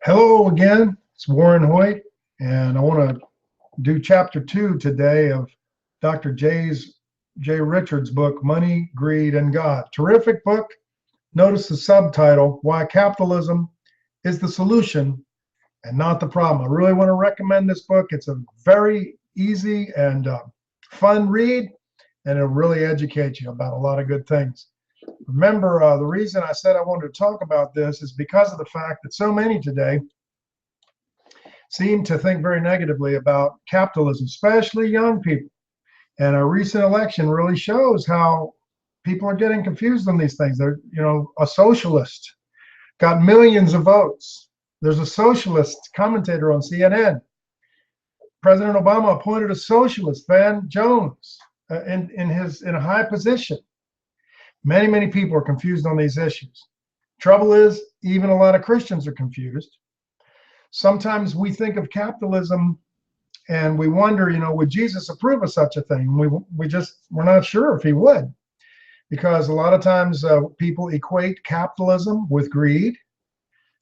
Hello again, it's Warren Hoyt, and I want to do chapter 2 today of Dr. J. Richards' book, Money, Greed, and God. Terrific book. Notice the subtitle, Why Capitalism is the Solution and Not the Problem. I really want to recommend this book. It's a very easy and fun read, and it'll really educate you about a lot of good things. Remember, the reason I said I wanted to talk about this is because of the fact that so many today seem to think very negatively about capitalism, especially young people. And a recent election really shows how people are getting confused on these things. They're, a socialist got millions of votes. There's a socialist commentator on CNN. President Obama appointed a socialist, Van Jones, in a high position. Many people are confused on these issues. Trouble is, even a lot of Christians are confused. Sometimes we think of capitalism and we wonder, would Jesus approve of such a thing? We're not sure if he would, because a lot of times people equate capitalism with greed.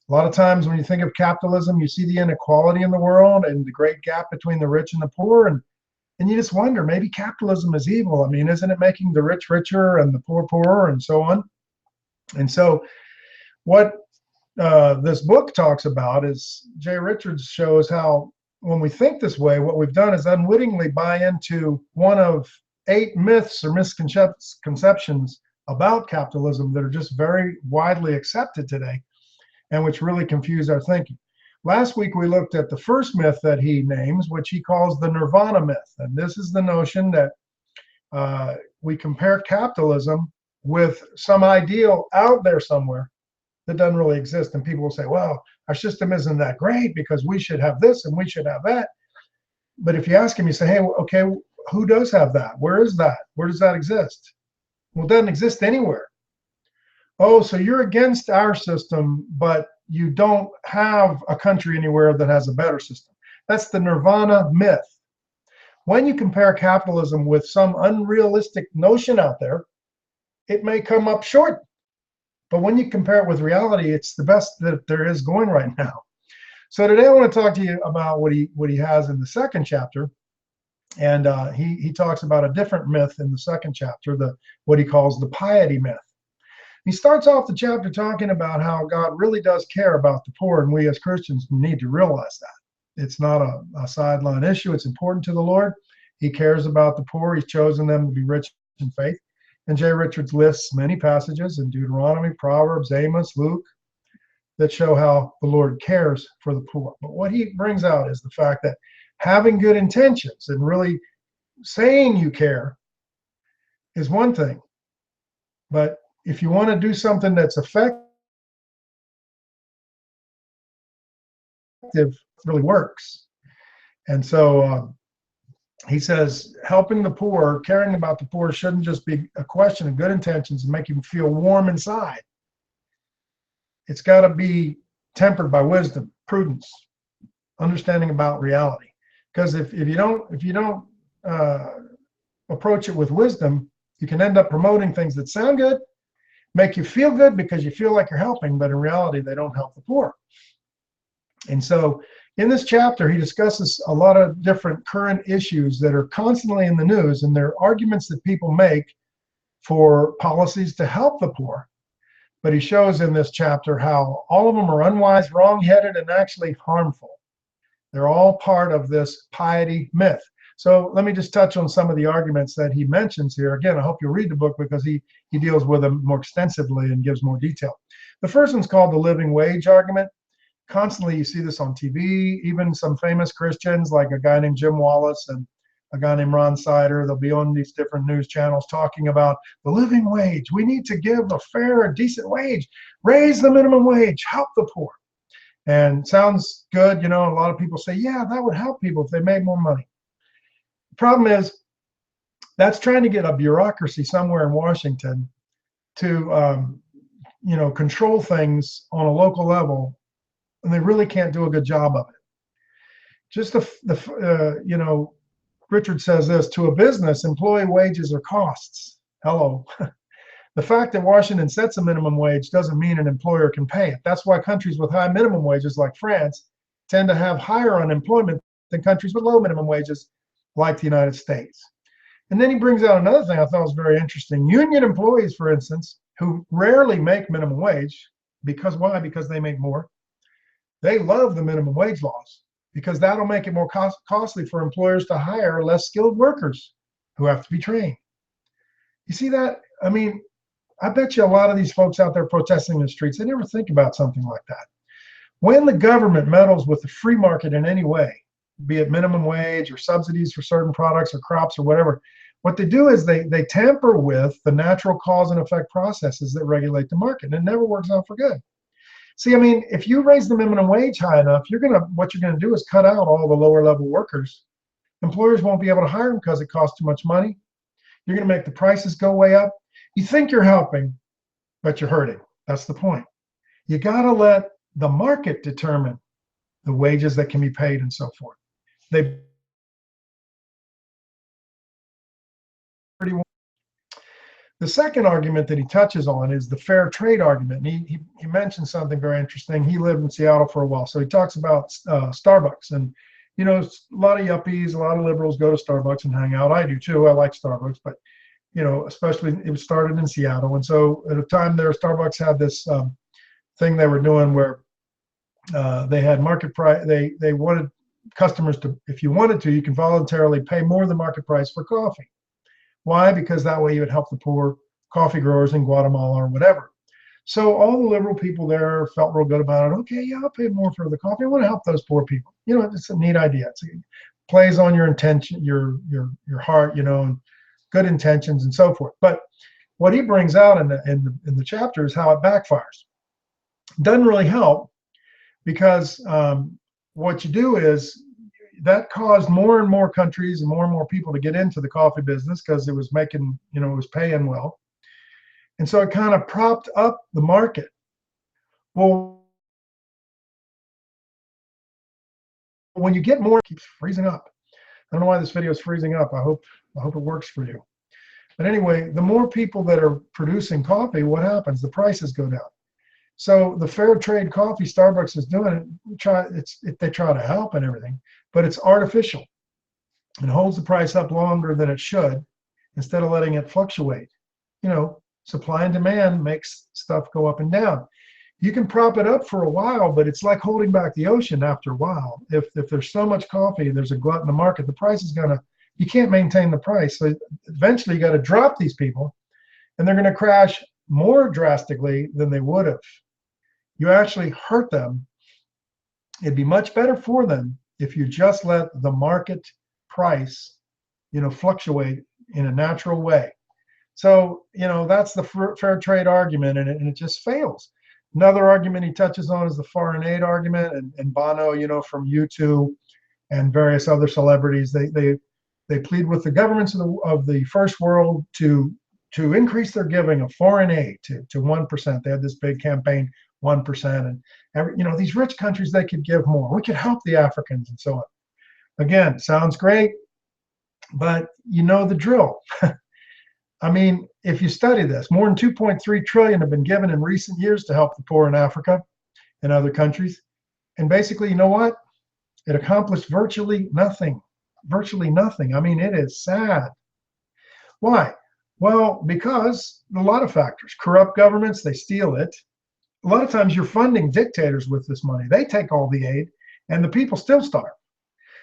A lot of times when you think of capitalism, you see the inequality in the world and the great gap between the rich and the poor. And you just wonder, maybe capitalism is evil. I mean, isn't it making the rich richer and the poor poorer and so on? And so what this book talks about is Jay Richards shows how when we think this way, what we've done is unwittingly buy into one of 8 myths or misconceptions about capitalism that are just very widely accepted today and which really confuse our thinking. Last week, we looked at the first myth that he names, which he calls the nirvana myth. And this is the notion that we compare capitalism with some ideal out there somewhere that doesn't really exist. And people will say, well, our system isn't that great because we should have this and we should have that. But if you ask him, you say, hey, okay, who does have that? Where is that? Where does that exist? Well, it doesn't exist anywhere. Oh, so you're against our system, but you don't have a country anywhere that has a better system. That's the nirvana myth. When you compare capitalism with some unrealistic notion out there, it may come up short. But when you compare it with reality, it's the best that there is going right now. So today I want to talk to you about what he has in the second chapter. And he talks about a different myth in the second chapter, what he calls the piety myth. He starts off the chapter talking about how God really does care about the poor, and we as Christians need to realize that. It's not a sideline issue. It's important to the Lord. He cares about the poor. He's chosen them to be rich in faith. And Jay Richards lists many passages in Deuteronomy, Proverbs, Amos, Luke, that show how the Lord cares for the poor. But what he brings out is the fact that having good intentions and really saying you care is one thing. But if you want to do something that's effective, it really works. And so he says, helping the poor, caring about the poor shouldn't just be a question of good intentions and make you feel warm inside. It's got to be tempered by wisdom, prudence, understanding about reality. Because if you don't approach it with wisdom, you can end up promoting things that sound good, make you feel good because you feel like you're helping, but in reality, they don't help the poor. And so in this chapter, he discusses a lot of different current issues that are constantly in the news, and they're arguments that people make for policies to help the poor. But he shows in this chapter how all of them are unwise, wrong-headed, and actually harmful. They're all part of this piety myth. So let me just touch on some of the arguments that he mentions here. Again, I hope you'll read the book because he deals with them more extensively and gives more detail. The first one's called the living wage argument. Constantly you see this on TV, even some famous Christians like a guy named Jim Wallace and a guy named Ron Sider. They'll be on these different news channels talking about the living wage. We need to give a fair and decent wage, raise the minimum wage, help the poor. And sounds good, a lot of people say, yeah, that would help people if they made more money. The problem is that's trying to get a bureaucracy somewhere in Washington to, control things on a local level, and they really can't do a good job of it. Just Richard says this, to a business, employee wages are costs. Hello. The fact that Washington sets a minimum wage doesn't mean an employer can pay it. That's why countries with high minimum wages like France tend to have higher unemployment than countries with low minimum wages like the United States. And then he brings out another thing I thought was very interesting. Union employees, for instance, who rarely make minimum wage, because why? Because they make more. They love the minimum wage laws because that'll make it more costly for employers to hire less skilled workers who have to be trained. You see that? I mean, I bet you a lot of these folks out there protesting in the streets, they never think about something like that. When the government meddles with the free market in any way, be it minimum wage or subsidies for certain products or crops or whatever, what they do is they tamper with the natural cause and effect processes that regulate the market, and it never works out for good. See, I mean, if you raise the minimum wage high enough, what you're gonna do is cut out all the lower level workers. Employers won't be able to hire them because it costs too much money. You're gonna make the prices go way up. You think you're helping, but you're hurting. That's the point. You gotta let the market determine the wages that can be paid and so forth. They pretty well. The second argument that he touches on is the fair trade argument. And he mentioned something very interesting. He lived in Seattle for a while, so he talks about Starbucks. And you know, a lot of yuppies, a lot of liberals go to Starbucks and hang out. I do too. I like Starbucks, but you know, especially it was started in Seattle. And so at a time there, Starbucks had this thing they were doing where they had market price. They wanted customers to, if you wanted to, you can voluntarily pay more than market price for coffee. Why? Because that way you would help the poor coffee growers in Guatemala or whatever. So all the liberal people there felt real good about it. Okay, yeah, I'll pay more for the coffee. I want to help those poor people. You know, it's a neat idea. It plays on your intention, your heart, you know, and good intentions and so forth. But what he brings out in the chapter is how it backfires. Doesn't really help because what you do is that caused more and more countries and more people to get into the coffee business because it was making, you know, it was paying well. And so it kind of propped up the market. Well, when you get more, it keeps freezing up. I don't know why this video is freezing up. I hope it works for you. But anyway, the more people that are producing coffee, what happens? The prices go down. So the fair trade coffee Starbucks is doing, they try to help and everything, but it's artificial. It holds the price up longer than it should instead of letting it fluctuate. You know, supply and demand makes stuff go up and down. You can prop it up for a while, but it's like holding back the ocean after a while. If there's so much coffee, there's a glut in the market, the price is you can't maintain the price. So eventually you got to drop these people and they're going to crash more drastically than they would have. You actually hurt them. It'd be much better for them if you just let the market price, you know, fluctuate in a natural way. So, you know, that's the fair trade argument, and it just fails. Another argument he touches on is the foreign aid argument, and Bono, you know, from U2 and various other celebrities, they plead with the governments of the first world to increase their giving of foreign aid to 1%. They had this big campaign, 1%, and you know, these rich countries, they could give more. We could help the Africans and so on. Again, sounds great, but you know the drill. I mean, if you study this, more than 2.3 trillion have been given in recent years to help the poor in Africa and other countries. And basically, you know what? It accomplished virtually nothing. Virtually nothing. I mean, it is sad. Why? Well, because a lot of factors. Corrupt governments, they steal it. A lot of times you're funding dictators with this money. They take all the aid and the people still starve.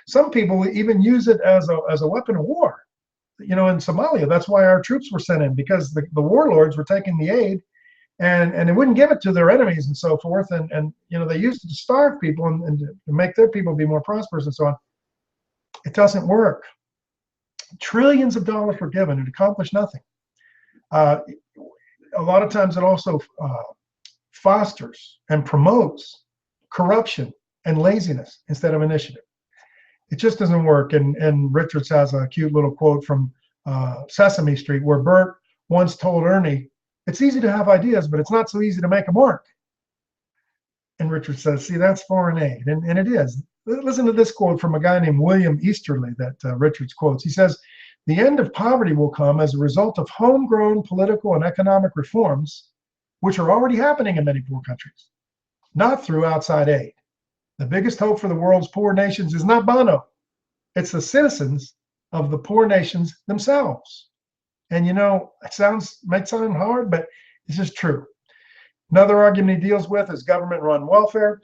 Some people even use it as a weapon of war. You know, in Somalia, that's why our troops were sent in, because the warlords were taking the aid and they wouldn't give it to their enemies and so forth. And you know, they used it to starve people and to make their people be more prosperous and so on. It doesn't work. Trillions of dollars were given. It accomplished nothing. A lot of times it also fosters and promotes corruption and laziness instead of initiative. It just doesn't work. And Richards has a cute little quote from Sesame Street where Bert once told Ernie, "It's easy to have ideas, but it's not so easy to make them work." And Richards says, see, that's foreign aid. And it is. Listen to this quote from a guy named William Easterly that Richards quotes. He says, The end of poverty will come as a result of homegrown political and economic reforms, which are already happening in many poor countries, not through outside aid. The biggest hope for the world's poor nations is not Bono, it's the citizens of the poor nations themselves. And it might sound hard, but this is true. Another argument he deals with is government-run welfare.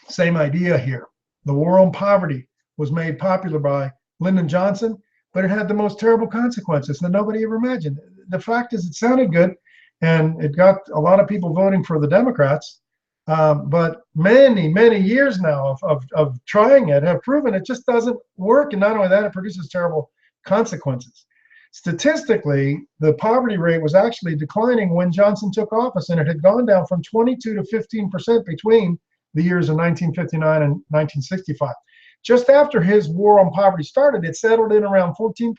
Same idea here. The war on poverty was made popular by Lyndon Johnson, but it had the most terrible consequences that nobody ever imagined. The fact is, it sounded good, and it got a lot of people voting for the Democrats. But many years now of trying it have proven it just doesn't work. And not only that, it produces terrible consequences. Statistically, the poverty rate was actually declining when Johnson took office, and it had gone down from 22 to 15% between the years of 1959 and 1965. Just after his war on poverty started, it settled in around 14%.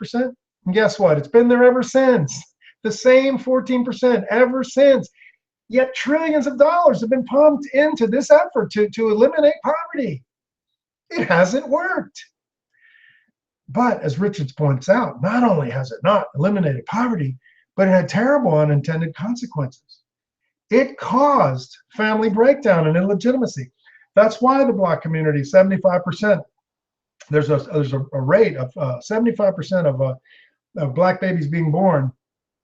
And guess what? It's been there ever since. The same 14% ever since. Yet trillions of dollars have been pumped into this effort to eliminate poverty. It hasn't worked. But as Richards points out, not only has it not eliminated poverty, but it had terrible unintended consequences. It caused family breakdown and illegitimacy. That's why the Black community, 75%, there's a rate of 75% of Black babies being born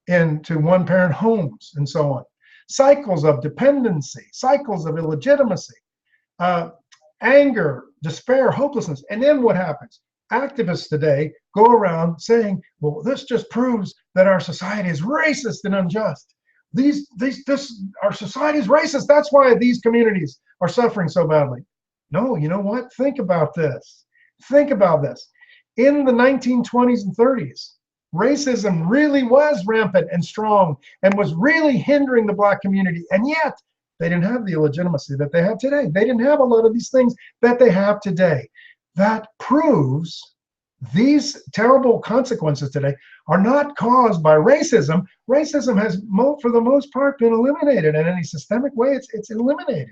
into one-parent homes and so on. Cycles of dependency, cycles of illegitimacy, anger, despair, hopelessness. And then what happens? Activists today go around saying, well, this just proves that our society is racist and unjust. Our society is racist. That's why these communities are suffering so badly. No, you know what? Think about this. Think about this. In the 1920s and 30s, racism really was rampant and strong and was really hindering the Black community. And yet they didn't have the illegitimacy that they have today. They didn't have a lot of these things that they have today. That proves these terrible consequences today are not caused by racism. Racism has, for the most part, been eliminated in any systemic way. It's eliminated.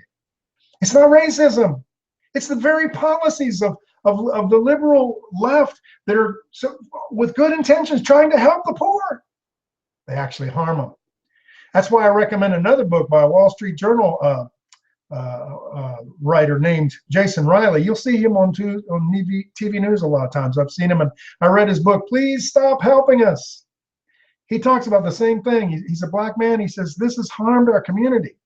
It's not racism. It's the very policies of the liberal left that are with good intentions trying to help the poor. They actually harm them. That's why I recommend another book by a Wall Street Journal writer named Jason Riley. You'll see him on TV news a lot of times. I've seen him, and I read his book, Please Stop Helping Us. He talks about the same thing. He's a Black man. He says, this has harmed our community.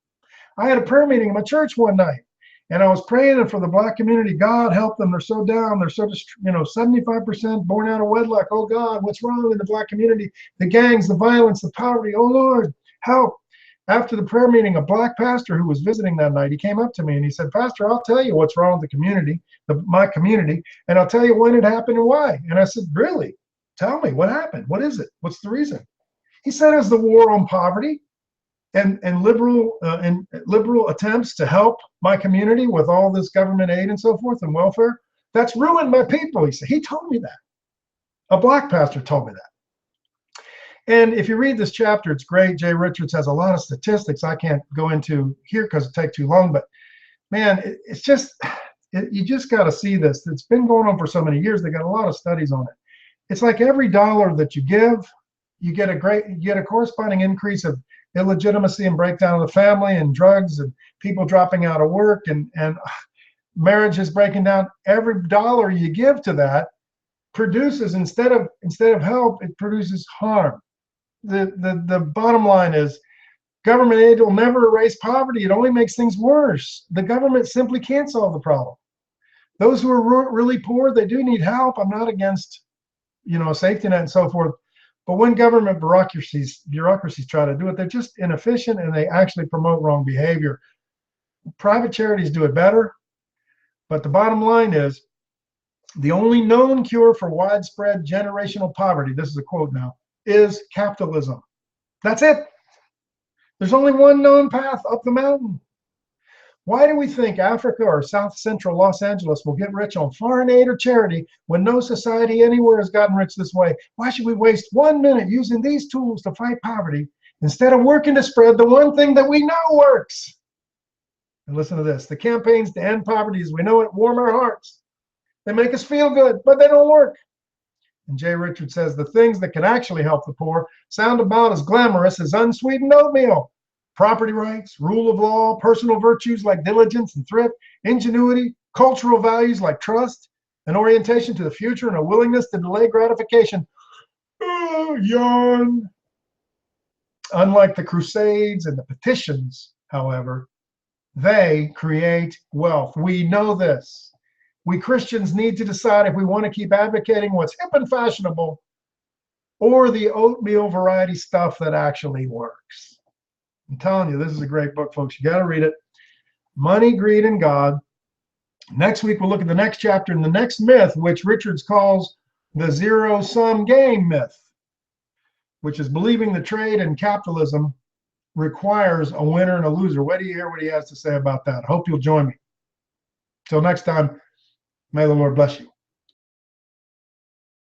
I had a prayer meeting in my church one night, and I was praying for the Black community. God help them. They're so down. They're so, 75% born out of wedlock. Oh God, what's wrong in the Black community? The gangs, the violence, the poverty. Oh Lord, help. After the prayer meeting, a Black pastor who was visiting that night, he came up to me and he said, Pastor, I'll tell you what's wrong with the community, my community, and I'll tell you when it happened and why. And I said, really? Tell me, what happened? What is it? What's the reason? He said, it's the war on poverty and liberal attempts to help my community with all this government aid and so forth and welfare. That's ruined my people, he said. He told me that. A Black pastor told me that. And if you read this chapter, it's great. Jay Richards has a lot of statistics I can't go into here because it'd take too long. But man, you just got to see this. It's been going on for so many years. They got a lot of studies on it. It's like every dollar that you give, you get a corresponding increase of illegitimacy and breakdown of the family and drugs and people dropping out of work and marriages breaking down. Every dollar you give to that produces, instead of help, it produces harm. The bottom line is government aid will never erase poverty. It only makes things worse. The government simply can't solve the problem. Those who are really poor, they do need help. I'm not against, a safety net and so forth. But when government bureaucracies try to do it, they're just inefficient and they actually promote wrong behavior. Private charities do it better. But the bottom line is the only known cure for widespread generational poverty, this is a quote now, is capitalism. That's it. There's only one known path up the mountain. Why do we think Africa or South Central Los Angeles will get rich on foreign aid or charity when no society anywhere has gotten rich this way? Why should we waste 1 minute using these tools to fight poverty instead of working to spread the one thing that we know works? And listen to this. The campaigns to end poverty as we know it warm our hearts. They make us feel good, but they don't work. And Jay Richards says the things that can actually help the poor sound about as glamorous as unsweetened oatmeal. Property rights, rule of law, personal virtues like diligence and thrift, ingenuity, cultural values like trust, an orientation to the future, and a willingness to delay gratification. Oh, yawn. Unlike the Crusades and the petitions, however, they create wealth. We know this. We Christians need to decide if we want to keep advocating what's hip and fashionable or the oatmeal variety stuff that actually works. I'm telling you, this is a great book, folks. You got to read it. Money, Greed, and God. Next week, we'll look at the next chapter and the next myth, which Richards calls the zero-sum game myth, which is believing the trade and capitalism requires a winner and a loser. Wait till you hear what he has to say about that. I hope you'll join me. Till next time, may the Lord bless you.